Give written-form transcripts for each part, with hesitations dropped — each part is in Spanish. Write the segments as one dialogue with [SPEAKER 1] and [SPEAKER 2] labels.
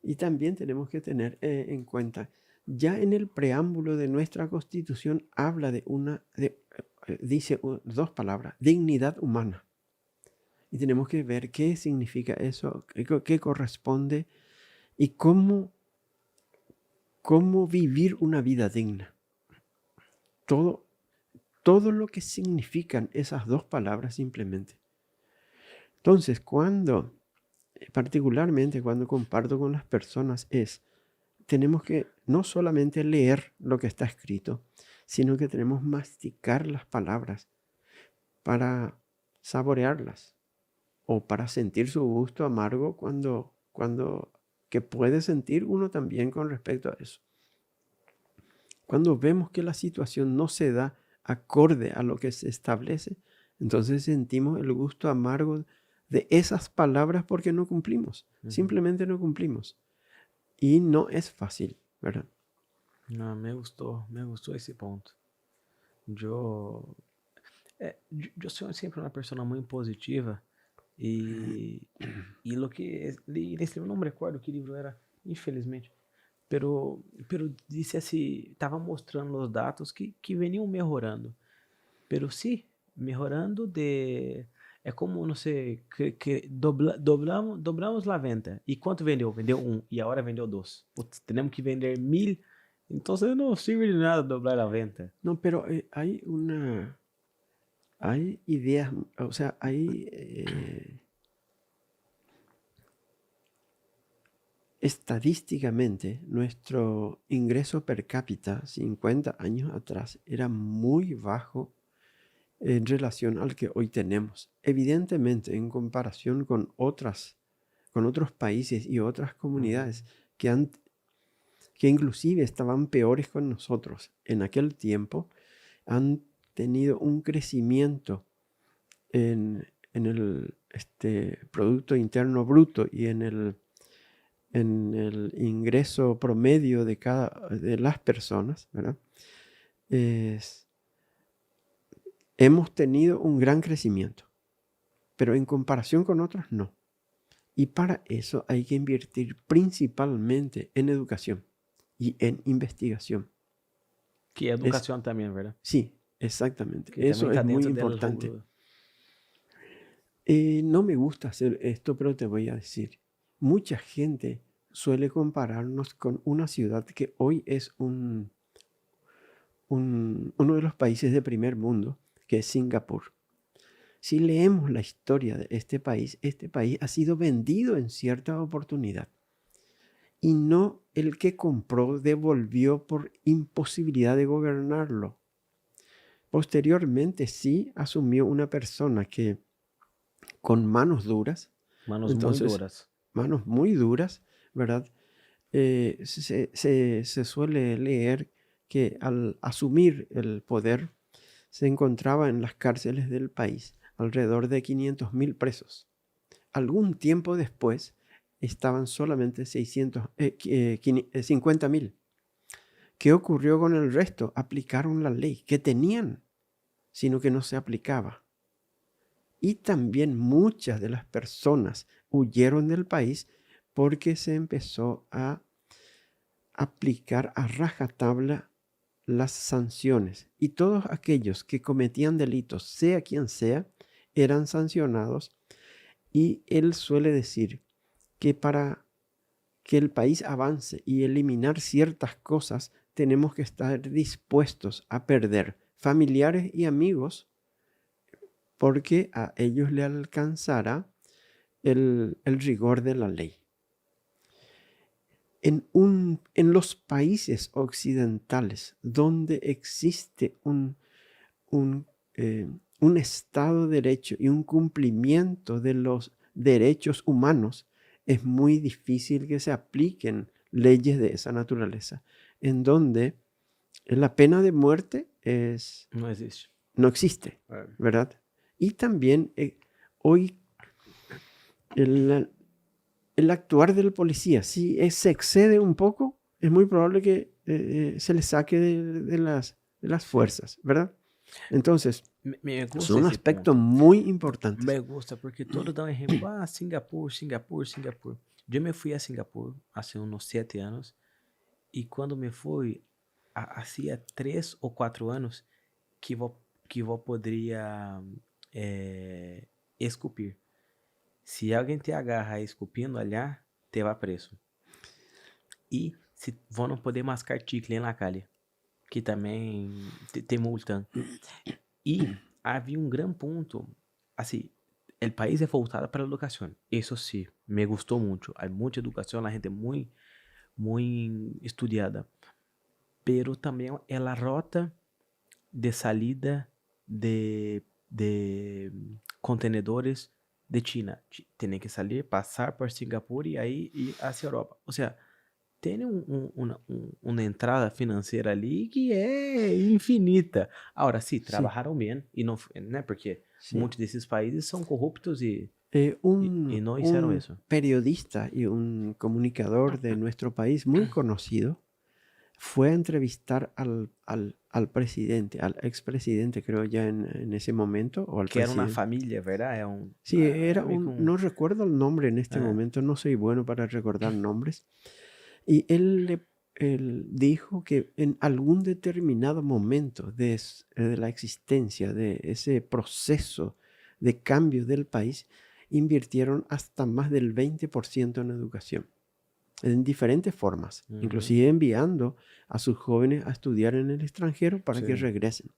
[SPEAKER 1] Y también tenemos que tener en cuenta, ya en el preámbulo de nuestra Constitución habla dice dos palabras, dignidad humana. Y tenemos que ver qué significa eso, qué corresponde y cómo vivir una vida digna. Todo, todo lo que significan esas dos palabras simplemente. Entonces, particularmente cuando comparto con las personas, tenemos que no solamente leer lo que está escrito, sino que tenemos que masticar las palabras para saborearlas o para sentir su gusto amargo que puede sentir uno también con respecto a eso. Cuando vemos que la situación no se da acorde a lo que se establece, entonces sentimos el gusto amargo de esas palabras porque no cumplimos. Simplemente no cumplimos. Y no es fácil, ¿verdad?
[SPEAKER 2] No, me gustó ese punto. Yo, yo soy siempre una persona muy positiva y, y lo que leí en esse livro, não me recordo que livro era, infelizmente, pero disse assim, estava mostrando os dados que veniam melhorando, pero sim, melhorando de, é como, não sei, que dobramos a venda, e quanto vendeu? Vendeu um, e agora vendeu dois, putz, temos que vender 1000, então não sirve de nada dobrar a venda.
[SPEAKER 1] No, pero hay ideas, o sea, estadísticamente nuestro ingreso per cápita 50 años atrás era muy bajo en relación al que hoy tenemos. Evidentemente, en comparación con otros países y otras comunidades que inclusive estaban peores con nosotros en aquel tiempo, han tenido un crecimiento en el Producto Interno Bruto y en el ingreso promedio de las personas, ¿verdad? Hemos tenido un gran crecimiento, pero en comparación con otros no. Y para eso hay que invertir principalmente en educación y en investigación.
[SPEAKER 2] Que educação também, verdade?
[SPEAKER 1] Sí, exactamente.
[SPEAKER 2] Que
[SPEAKER 1] Eso
[SPEAKER 2] também
[SPEAKER 1] es
[SPEAKER 2] está
[SPEAKER 1] muy
[SPEAKER 2] dentro del
[SPEAKER 1] importante.
[SPEAKER 2] rubro.
[SPEAKER 1] No me gusta hacer esto, pero te voy a decir. Mucha gente suele compararnos con una ciudad que hoy es uno de los países de primer mundo, que es Singapur. Si leemos la historia de este país ha sido vendido en cierta oportunidad. Y no el que compró devolvió por imposibilidad de gobernarlo. Posteriormente sí asumió una persona que con manos duras,
[SPEAKER 2] Manos muy
[SPEAKER 1] entonces
[SPEAKER 2] duras.
[SPEAKER 1] manos muy duras, ¿verdad? Se suele leer que al asumir el poder se encontraba en las cárceles del país alrededor de 500.000 presos. Algún tiempo después estaban solamente 50.000. ¿Qué ocurrió con el resto? Aplicaron la ley que tenían, sino que no se aplicaba. Y también muchas de las personas huyeron del país porque se empezó a aplicar a rajatabla las sanciones. Y todos aquellos que cometían delitos, sea quien sea, eran sancionados. Y él suele decir que para que el país avance y eliminar ciertas cosas, tenemos que estar dispuestos a perder familiares y amigos porque a ellos le alcanzará el rigor de la ley. En los países occidentales donde existe un Estado de Derecho y un cumplimiento de los derechos humanos, es muy difícil que se apliquen leyes de esa naturaleza, en donde la pena de muerte
[SPEAKER 2] No existe.
[SPEAKER 1] no existe, ¿verdad? Y también hoy el actuar del policía, si se excede un poco, es muy probable que se le saque de las fuerzas, ¿verdad? Entonces,
[SPEAKER 2] Me
[SPEAKER 1] es
[SPEAKER 2] gusta
[SPEAKER 1] un
[SPEAKER 2] esse
[SPEAKER 1] aspecto
[SPEAKER 2] ponto.
[SPEAKER 1] muy importante.
[SPEAKER 2] Me gusta porque todos dão ejemplo. Ah, Singapur, Singapur, Singapur. Yo me fui a Singapur hace unos 7 años y cuando me fui, hacía 3 o 4 años que vos podría escupir. Se alguém te agarra esculpindo allá, te va preso. E se vão não poder mascar chicle na calle, que também te multam. E havia um grande ponto, assim, o país é voltado para a educação. Isso sim, me gostou muito. Há muita educação, a gente é muito, muito estudada. Pero também é a rota de salida de contenedores de China. Tienen que salir, pasar por Singapur y ahí ir hacia Europa. O sea, tiene una entrada financiera ali que é infinita. Agora, sim, trabalharam bem e não, né? Porque muitos desses países são corruptos e no hicieron
[SPEAKER 1] un
[SPEAKER 2] eso.
[SPEAKER 1] periodista y un comunicador de nuestro país muy conocido fue a entrevistar al presidente, al expresidente, creo ya en ese momento, o al
[SPEAKER 2] Que era una
[SPEAKER 1] presidente.
[SPEAKER 2] familia, ¿verdad?
[SPEAKER 1] Sí, era no recuerdo el nombre en este momento, no soy bueno para recordar nombres. Y él dijo que en algún determinado momento de la existencia de ese proceso de cambio del país, invirtieron hasta más del 20% en educación, en diferentes formas, inclusive enviando a sus jóvenes a estudiar en el extranjero para que regresen.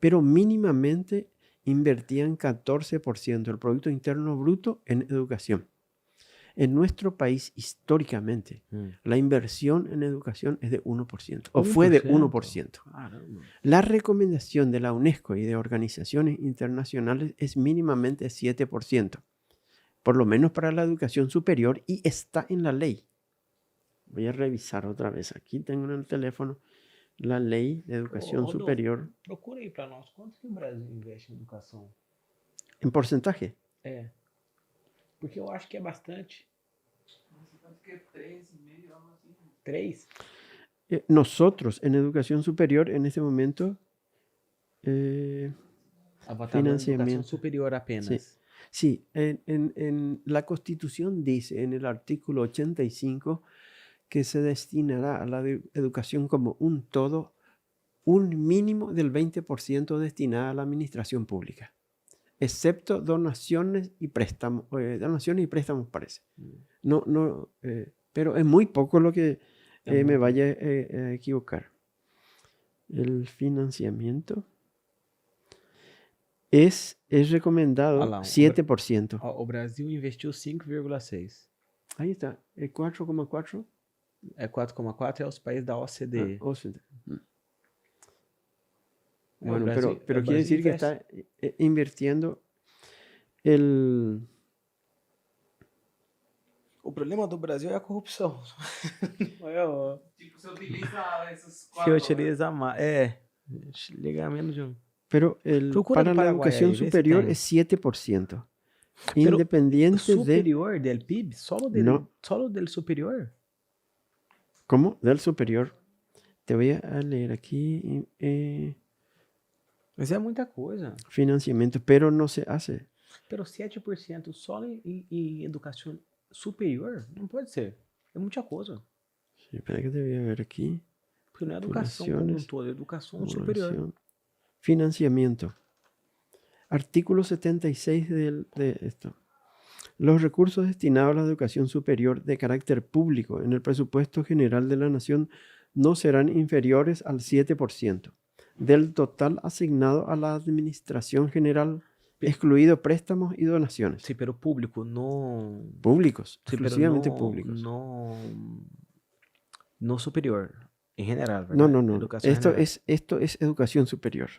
[SPEAKER 1] Pero mínimamente invertían 14% del Producto Interno Bruto en educación. En nuestro país, históricamente, la inversión en educación es de 1%, o fue de 1%. La recomendación de la UNESCO y de organizaciones internacionales es mínimamente 7%, por lo menos para la educación superior, y está en la ley. Voy a revisar otra vez. Aquí tengo en el teléfono la ley de educación superior.
[SPEAKER 2] Procura aí para nós. Quanto que o Brasil investe em educação?
[SPEAKER 1] ¿En porcentaje?
[SPEAKER 2] É. Porque eu acho que é bastante.
[SPEAKER 3] Acho que é 3,5, algo assim.
[SPEAKER 2] 3?
[SPEAKER 1] Nosotros en educación superior en este momento
[SPEAKER 2] Financiamiento superior apenas.
[SPEAKER 1] Sí, en la Constitución dice en el artículo 85 que se destinará a la educación como un todo un mínimo del 20% destinada a la administración pública, excepto donaciones y préstamos. Donaciones y préstamos parece. Pero es muy poco lo que me vaya a equivocar. El financiamiento es recomendado 7%.
[SPEAKER 2] O Brasil investiu 5,6.
[SPEAKER 1] Ahí está, 4,4.
[SPEAKER 2] É 4,4 é os países da OCDE.
[SPEAKER 1] OCDE. Bueno, pero quiere decir que está invirtiendo
[SPEAKER 2] O problema do Brasil é a corrupção.
[SPEAKER 3] Tipo, você utiliza esses 4
[SPEAKER 2] Se utiliza mais. Liga menos de um.
[SPEAKER 1] Pero para la educación superior es 7%. Independiente
[SPEAKER 2] superior del PIB? Solo del superior?
[SPEAKER 1] ¿Cómo? Del superior. Te voy a leer aquí.
[SPEAKER 2] Mas é muita coisa.
[SPEAKER 1] Financiamiento, pero no se hace.
[SPEAKER 2] Pero 7% só em educação superior? Não pode ser. É muita coisa.
[SPEAKER 1] Sí, espera que te voy a ver aquí.
[SPEAKER 2] Porque não é educação como um todo, é educação superior.
[SPEAKER 1] Financiamiento. Artículo 76 de esto. Los recursos destinados a la educación superior de carácter público en el presupuesto general de la nación no serán inferiores al 7% del total asignado a la administración general, excluido préstamos y donaciones.
[SPEAKER 2] Sí, pero público, no...
[SPEAKER 1] Públicos,
[SPEAKER 2] sí,
[SPEAKER 1] exclusivamente
[SPEAKER 2] no,
[SPEAKER 1] públicos.
[SPEAKER 2] No superior, en general, ¿verdad?
[SPEAKER 1] No. Esto es educación superior.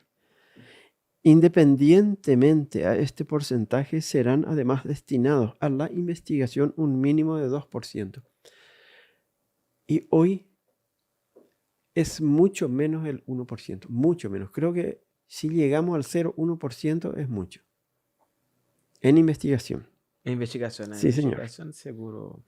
[SPEAKER 1] Independientemente a este porcentaje, serán además destinados a la investigación un mínimo de 2%. Y hoy es mucho menos el 1%, mucho menos. Creo que si llegamos al 0,1% es mucho. En investigación.
[SPEAKER 2] En investigación,
[SPEAKER 1] sí,
[SPEAKER 2] investigación
[SPEAKER 1] señor.
[SPEAKER 2] Seguro.